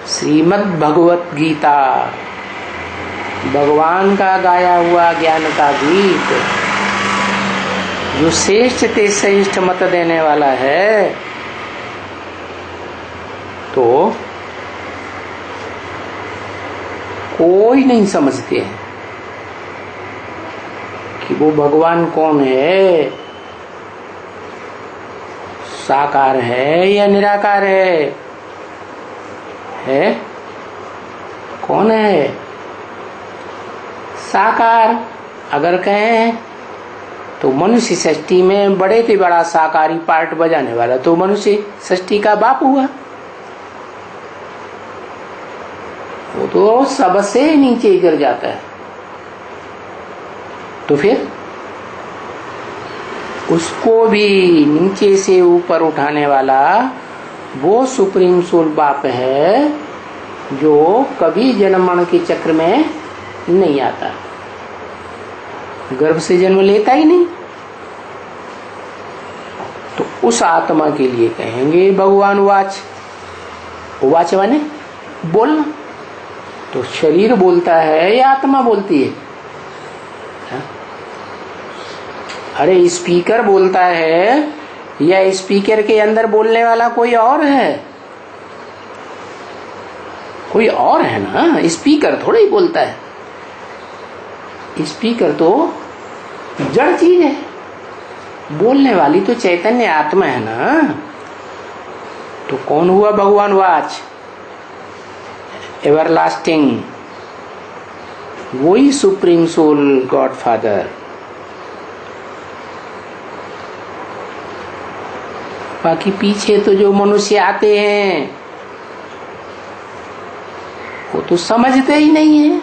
श्रीमद् भगवत गीता, भगवान का गाया हुआ ज्ञान का गीत, जो श्रेष्ठ ते श्रेष्ठ मत देने वाला है। तो कोई नहीं समझते हैं कि वो भगवान कौन है, साकार है या निराकार है? कौन है? साकार अगर कहें तो मनुष्य सृष्टि में बड़े से बड़ा साकारी पार्ट बजाने वाला तो मनुष्य सृष्टि का बाप हुआ। वो तो सबसे नीचे गिर जाता है। तो फिर उसको भी नीचे से ऊपर उठाने वाला वो सुप्रीम सोल बाप है जो कभी जन्म मरण के चक्र में नहीं आता, गर्भ से जन्म लेता ही नहीं। तो उस आत्मा के लिए कहेंगे भगवान वाच। वाच माने बोलना। तो शरीर बोलता है या आत्मा बोलती है? अरे स्पीकर बोलता है या स्पीकर के अंदर बोलने वाला कोई और है? कोई और है ना, स्पीकर थोड़ा ही बोलता है। स्पीकर तो जड़ चीज है, बोलने वाली तो चैतन्य आत्मा है ना। तो कौन हुआ भगवान वाच? एवरलास्टिंग, वही सुप्रीम सोल गॉड फादर। बाकी पीछे तो जो मनुष्य आते हैं वो तो समझते ही नहीं है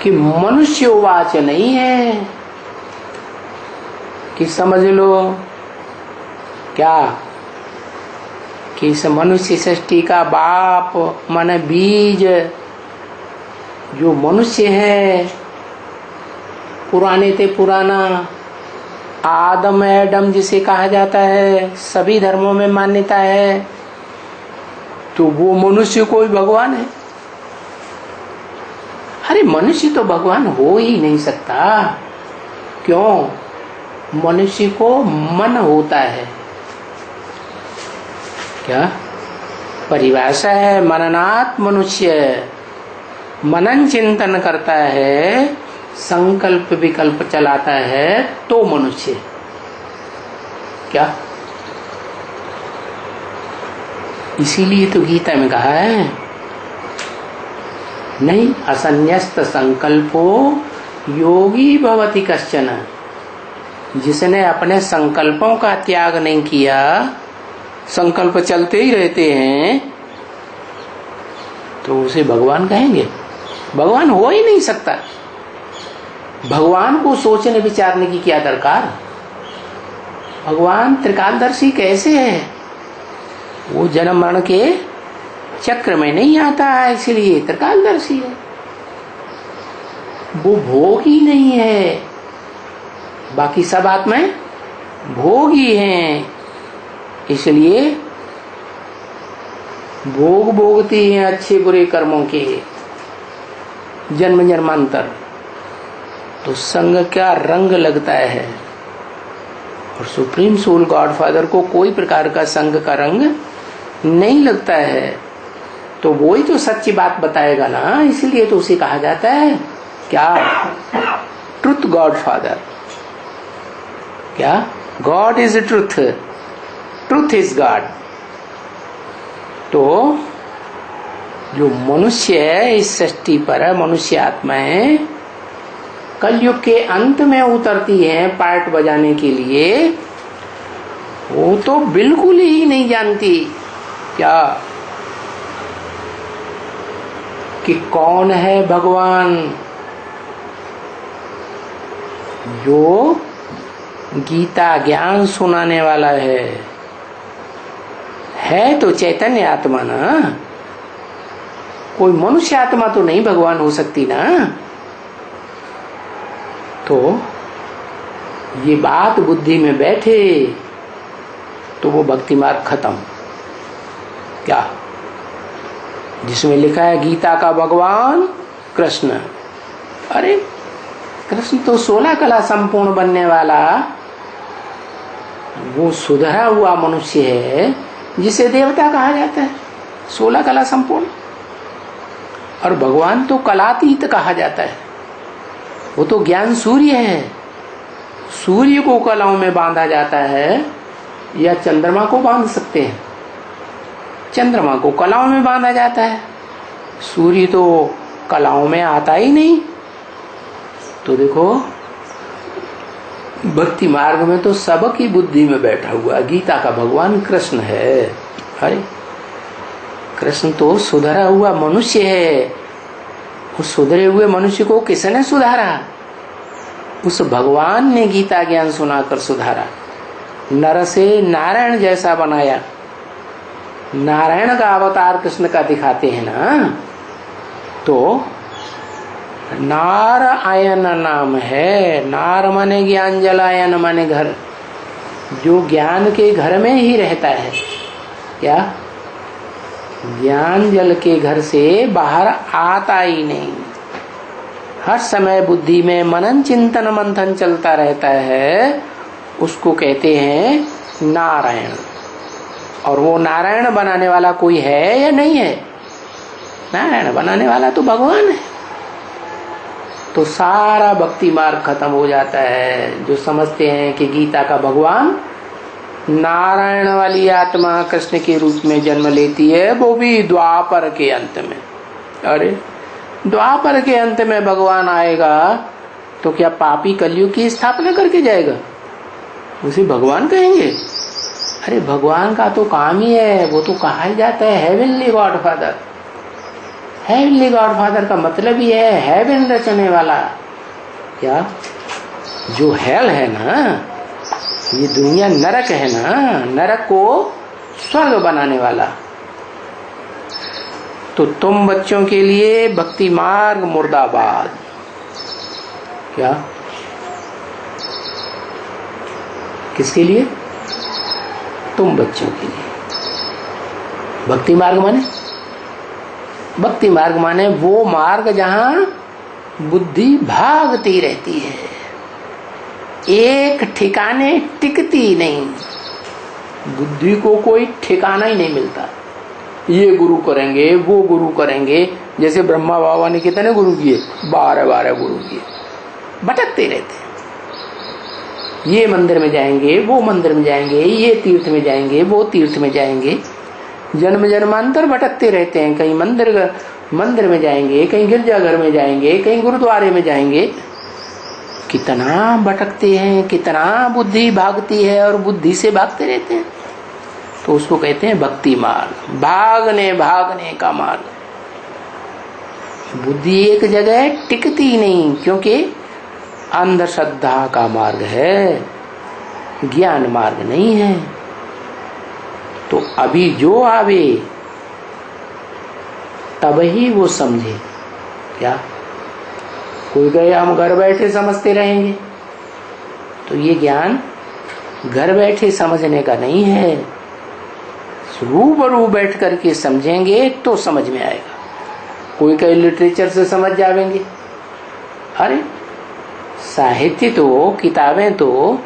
कि मनुष्यवाच नहीं है कि समझ लो क्या कि इस मनुष्य सृष्टि का बाप माने बीज जो मनुष्य है, पुराने ते पुराना आदम एडम जिसे कहा जाता है, सभी धर्मों में मान्यता है। तो वो मनुष्य कोई भगवान है? अरे मनुष्य तो भगवान हो ही नहीं सकता। क्यों? मनुष्य को मन होता है। क्या परिभाषा है? मननात् मनुष्य, मनन चिंतन करता है, संकल्प विकल्प चलाता है तो मनुष्य। क्या? इसीलिए तो गीता में कहा है नहीं, असन्यस्त संकल्पो योगी भवति कश्चन। जिसने अपने संकल्पों का त्याग नहीं किया, संकल्प चलते ही रहते हैं, तो उसे भगवान कहेंगे? भगवान हो ही नहीं सकता। भगवान को सोचने विचारने की क्या दरकार? भगवान त्रिकालदर्शी कैसे है? वो जन्म मरण के चक्र में नहीं आता है, इसलिए त्रिकालदर्शी है। वो भोगी नहीं है, बाकी सब आत्माएं भोगी हैं, इसलिए भोग भोगती हैं अच्छे बुरे कर्मों के जन्म जन्मांतर। तो संग का रंग लगता है, और सुप्रीम सोल गॉडफादर को कोई प्रकार का संग का रंग नहीं लगता है। तो वो ही तो सच्ची बात बताएगा ना, इसलिए तो उसे कहा जाता है क्या? Truth godfather. क्या? God is truth, truth is god. तो जो मनुष्य है इस सृष्टि पर, मनुष्य आत्माएं कलयुग के अंत में उतरती हैं पार्ट बजाने के लिए, वो तो बिल्कुल ही नहीं जानती क्या कि कौन है भगवान जो गीता ज्ञान सुनाने वाला है तो चैतन्य आत्मा ना, कोई मनुष्य आत्मा तो नहीं भगवान हो सकती ना। तो ये बात बुद्धि में बैठे तो वो भक्ति मार्ग खत्म। क्या? जिसमें लिखा है गीता का भगवान कृष्ण। अरे कृष्ण तो 16 कला संपूर्ण बनने वाला वो सुधरा हुआ मनुष्य है जिसे देवता कहा जाता है, 16 कला संपूर्ण। और भगवान तो कलातीत कहा जाता है, वो तो ज्ञान सूर्य है। सूर्य को कलाओं में बांधा जाता है या चंद्रमा को बांध सकते हैं? चंद्रमा को कलाओं में बांधा जाता है, सूर्य तो कलाओं में आता ही नहीं। तो देखो भक्ति मार्ग में तो सबकी बुद्धि में बैठा हुआ गीता का भगवान कृष्ण है। अरे कृष्ण तो सुधरा हुआ मनुष्य है। उस सुधरे हुए मनुष्य को किसने सुधारा? उस भगवान ने गीता ज्ञान सुनाकर सुधारा, नर से नारायण जैसा बनाया। नारायण का अवतार कृष्ण का दिखाते हैं ना। तो नार आयन नाम है, नार माने ज्ञान जल, आयन माने घर, जो ज्ञान के घर में ही रहता है। क्या? ज्ञान जल के घर से बाहर आता ही नहीं, हर समय बुद्धि में मनन चिंतन मंथन चलता रहता है, उसको कहते हैं नारायण। और वो नारायण बनाने वाला कोई है या नहीं है? नारायण बनाने वाला तो भगवान है। तो सारा भक्ति मार्ग खत्म हो जाता है। जो समझते हैं कि गीता का भगवान नारायण वाली आत्मा कृष्ण के रूप में जन्म लेती है, वो भी द्वापर के अंत में। अरे द्वापर के अंत में भगवान आएगा तो क्या पापी कलयुग की स्थापना करके जाएगा? उसे भगवान कहेंगे? अरे भगवान का तो काम ही है, वो तो कहा ही जाता है हेवनली गॉडफादर। हेवनली गॉडफादर का मतलब ही है हेवन रचने वाला। क्या? जो हेल है ना, ये दुनिया नरक है ना, नरक को स्वर्ग बनाने वाला। तो तुम बच्चों के लिए भक्ति मार्ग मुर्दाबाद। क्या? किसके लिए? तुम बच्चों के लिए। भक्ति मार्ग माने? भक्ति मार्ग माने वो मार्ग जहां बुद्धि भागती रहती है, एक ठिकाने टिकती नहीं। बुद्धि को कोई ठिकाना ही नहीं मिलता। ये गुरु करेंगे, वो गुरु करेंगे। जैसे ब्रह्मा बाबा ने कितने गुरु किए? 12 गुरु किए। भटकते रहते हैं, ये मंदिर में जाएंगे, वो मंदिर में जाएंगे, ये तीर्थ में जाएंगे, वो तीर्थ में जाएंगे। जन्म जन्मांतर भटकते रहते हैं। कहीं मंदिर में जाएंगे, कहीं गिरजाघर में जाएंगे, कहीं गुरुद्वारे में जाएंगे। कितना भटकते हैं, कितना बुद्धि भागती है और बुद्धि से भागते रहते हैं। तो उसको कहते हैं भक्ति मार्ग, भागने का मार्ग। बुद्धि एक जगह टिकती नहीं, क्योंकि अंधश्रद्धा का मार्ग है। ज्ञान मार्ग नहीं है। तो अभी जो आवे तब ही वो समझे। क्या कोई कहे हम घर बैठे समझते रहेंगे, तो ये ज्ञान घर बैठे समझने का नहीं है। रूबरू बैठ करके समझेंगे तो समझ में आएगा। कोई कहे लिटरेचर से समझ जाएंगे, अरे साहित्य तो, किताबें तो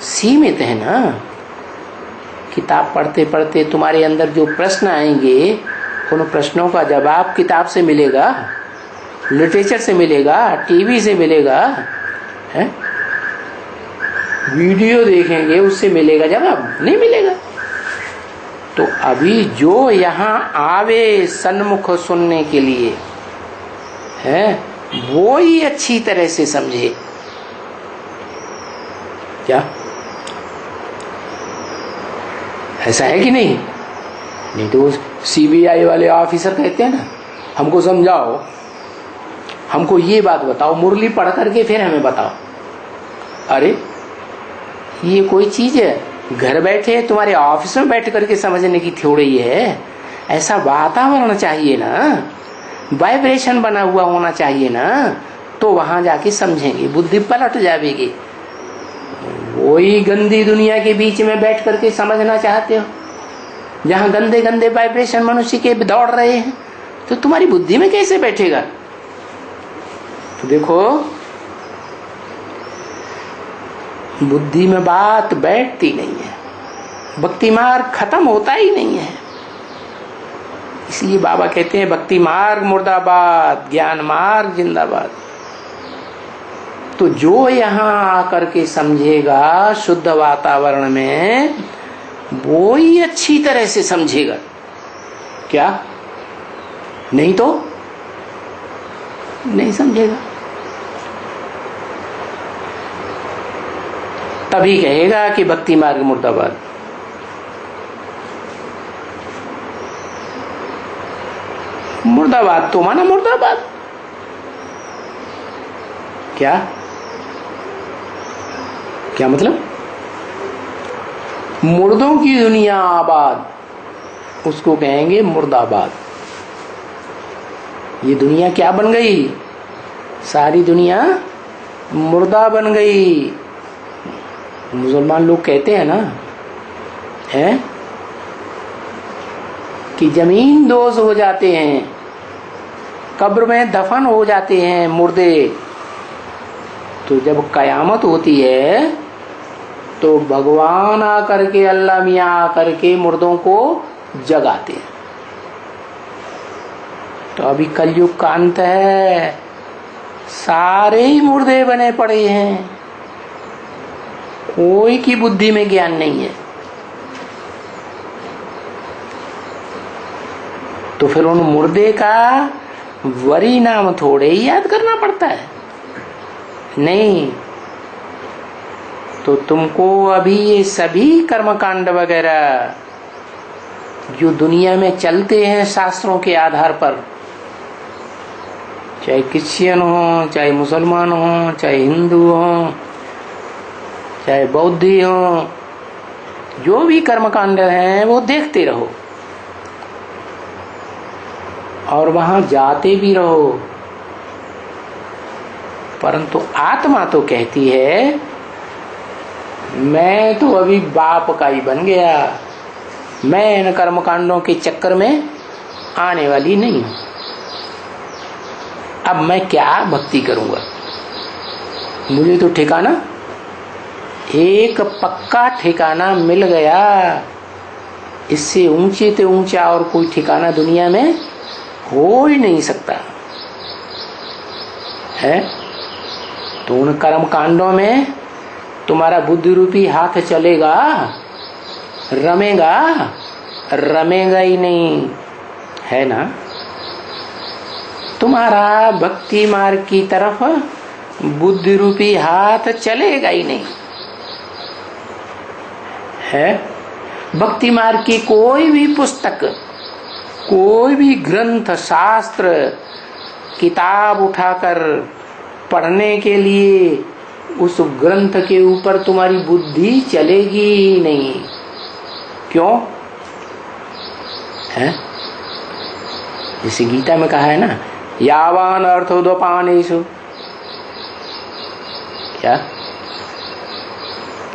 सीमित है ना। किताब पढ़ते पढ़ते तुम्हारे अंदर जो प्रश्न आएंगे, उन प्रश्नों का जवाब किताब से मिलेगा, लिटरेचर से मिलेगा, टीवी से मिलेगा, है? वीडियो देखेंगे उससे मिलेगा जवाब? नहीं मिलेगा। तो अभी जो यहाँ आवे सन्मुख सुनने के लिए है, वो ही अच्छी तरह से समझे। क्या ऐसा है कि नहीं? नहीं तो सीबीआई वाले ऑफिसर कहते हैं ना, हमको समझाओ, हमको ये बात बताओ, मुरली पढ़ करके फिर हमें बताओ। अरे ये कोई चीज है? घर बैठे तुम्हारे ऑफिस में बैठ करके समझने की थोड़ी है। ऐसा वातावरण चाहिए ना, वाइब्रेशन बना हुआ होना चाहिए ना, तो वहां जाके समझेंगे, बुद्धि पलट जाएगी। वही गंदी दुनिया के बीच में बैठ करके समझना चाहते हो, जहां गंदे गंदे वाइब्रेशन मनुष्य के दौड़ रहे हैं, तो तुम्हारी बुद्धि में कैसे बैठेगा? तो देखो, बुद्धि में बात बैठती नहीं है, भक्ति मार्ग खत्म होता ही नहीं है। इसलिए बाबा कहते हैं भक्ति मार्ग मुर्दाबाद, ज्ञान मार्ग जिंदाबाद। तो जो यहाँ आकर के समझेगा शुद्ध वातावरण में, वो ही अच्छी तरह से समझेगा। क्या? नहीं तो नहीं समझेगा। तभी कहेगा कि भक्ति मार्ग मुर्दाबाद। मुर्दाबाद तो माना मुर्दाबाद। क्या क्या मतलब? मुर्दों की दुनिया आबाद, उसको कहेंगे मुर्दाबाद। ये दुनिया क्या बन गई? सारी दुनिया मुर्दा बन गई। मुसलमान लोग कहते हैं ना, है कि जमीन दोष हो जाते हैं, कब्र में दफन हो जाते हैं मुर्दे। तो जब कयामत होती है तो भगवान आकर के, अल्लाह मियाँ आकर के मुर्दों को जगाते हैं। तो अभी कलयुग का अंत है, सारे ही मुर्दे बने पड़े हैं, कोई की बुद्धि में ज्ञान नहीं है। तो फिर उन मुर्दे का वरी नाम थोड़े ही याद करना पड़ता है? नहीं। तो तुमको अभी ये सभी कर्मकांड वगैरह जो दुनिया में चलते हैं शास्त्रों के आधार पर, चाहे क्रिश्चियन हो, चाहे मुसलमान हो, चाहे हिंदू हो, चाहे बौद्धी हो, जो भी कर्मकांड हैं वो देखते रहो और वहां जाते भी रहो। परंतु आत्मा तो कहती है मैं तो अभी बाप का ही बन गया, मैं इन कर्मकांडों के चक्कर में आने वाली नहीं हूं। अब मैं क्या भक्ति करूंगा? मुझे तो ठिकाना, एक पक्का ठिकाना मिल गया। इससे ऊंचे से ऊंचा और कोई ठिकाना दुनिया में हो ही नहीं सकता है। तो उन कर्म कांडों में तुम्हारा बुद्धि रूपी हाथ चलेगा, रमेगा? रमेगा ही नहीं, है ना। तुम्हारा भक्ति मार्ग की तरफ बुद्धि रूपी हाथ चलेगा ही नहीं, है। भक्ति मार्ग की कोई भी पुस्तक, कोई भी ग्रंथ, शास्त्र, किताब उठाकर पढ़ने के लिए उस ग्रंथ के ऊपर तुम्हारी बुद्धि चलेगी ही नहीं। क्यों है? जैसे गीता में कहा है ना, यावान अर्थोदपानेषु, क्या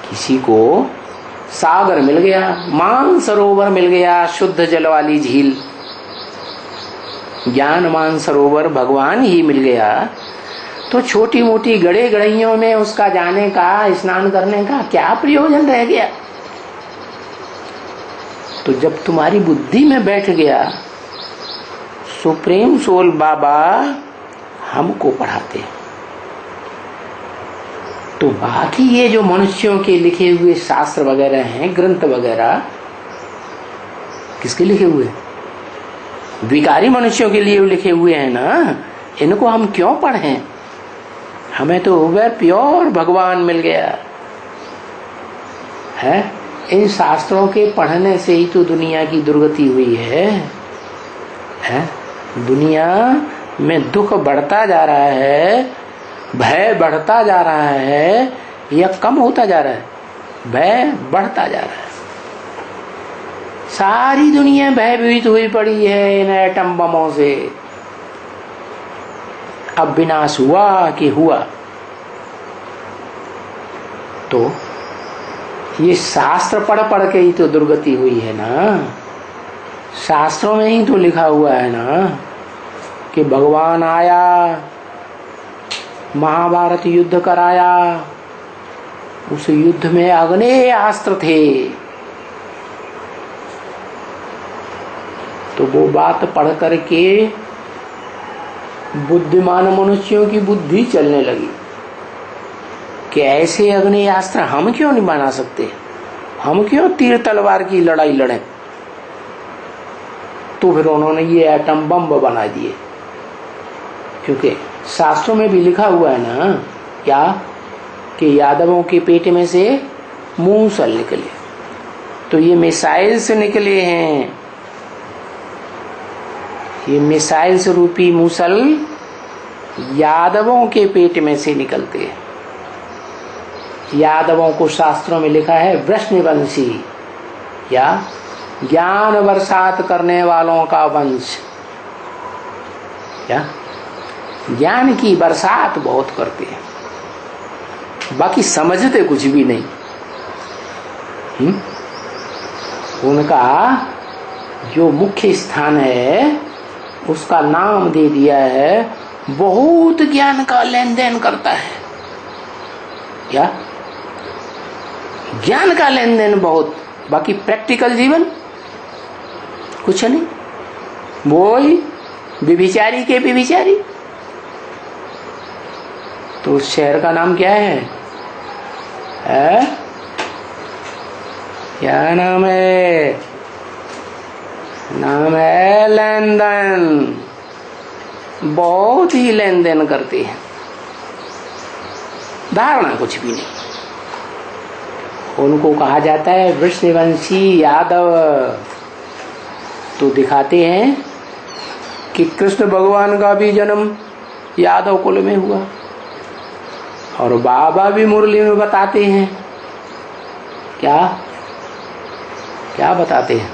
किसी को सागर मिल गया, मानसरोवर मिल गया, शुद्ध जल वाली झील, ज्ञान मानसरोवर भगवान ही मिल गया, तो छोटी मोटी गड़े गड़ैयों में उसका जाने का, स्नान करने का क्या प्रयोजन रह गया? तो जब तुम्हारी बुद्धि में बैठ गया, सुप्रीम सोल बाबा हमको पढ़ाते। तो बाकी ये जो मनुष्यों के लिखे हुए शास्त्र वगैरह हैं, ग्रंथ वगैरह, किसके लिखे हुए? विकारी मनुष्यों के लिए लिखे हुए हैं ना। इनको हम क्यों पढ़ें? हमें तो उबर प्योर भगवान मिल गया है। इन शास्त्रों के पढ़ने से ही तो दुनिया की दुर्गति हुई है? दुनिया में दुख बढ़ता जा रहा है, भय बढ़ता जा रहा है या कम होता जा रहा है? भय बढ़ता जा रहा है। सारी दुनिया भयभीत हुई पड़ी है इन एटम बमों से। अब विनाश हुआ कि हुआ। तो ये शास्त्र पढ़ पढ़ के ही तो दुर्गति हुई है ना। शास्त्रों में ही तो लिखा हुआ है ना कि भगवान आया, महाभारत युद्ध कराया, उस युद्ध में अग्नेय अस्त्र थे। तो वो बात पढ़ करके बुद्धिमान मनुष्यों की बुद्धि चलने लगी कि ऐसे अग्नि अस्त्र हम क्यों नहीं बना सकते, हम क्यों तीर तलवार की लड़ाई लड़ें। तो फिर उन्होंने ये एटम बम बना दिए, क्योंकि शास्त्रों में भी लिखा हुआ है ना क्या कि यादवों के पेट में से मूसल निकले। तो ये मिसाइल से निकले हैं, ये मिसाइल्स रूपी मूसल यादवों के पेट में से निकलते हैं। यादवों को शास्त्रों में लिखा है वृष्णवंशी, या ज्ञान बरसात करने वालों का वंश। क्या ज्ञान की बरसात बहुत करते हैं, बाकी समझते कुछ भी नहीं। उनका जो मुख्य स्थान है उसका नाम दे दिया है, बहुत ज्ञान का लेन देन करता है। क्या ज्ञान का लेन देन बहुत, बाकी प्रैक्टिकल जीवन कुछ नहीं। वो ही व्यभिचारी के व्यभिचारी। तो उस शहर का नाम क्या है? क्या नाम है? नाम है लेन देन। बहुत ही लेन देन करते हैं, धारणा कुछ भी नहीं। उनको कहा जाता है वृषवंशी यादव। तो दिखाते हैं कि कृष्ण भगवान का भी जन्म यादव कुल में हुआ, और बाबा भी मुरली में बताते हैं। क्या क्या बताते हैं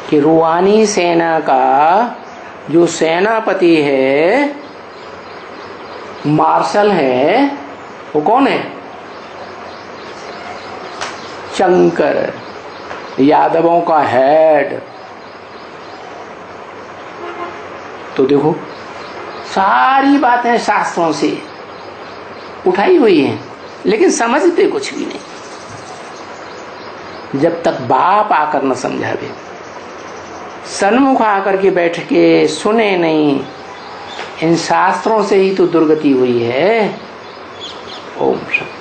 कि रूहानी सेना का जो सेनापति है, मार्शल है, वो कौन है? शंकर, यादवों का हेड। तो देखो सारी बातें शास्त्रों से उठाई हुई हैं, लेकिन समझते कुछ भी नहीं। जब तक बाप आकर न समझावे, सन्मुख आकर के बैठ के सुने नहीं, इन शास्त्रों से ही तो दुर्गति हुई है। ओम शांति।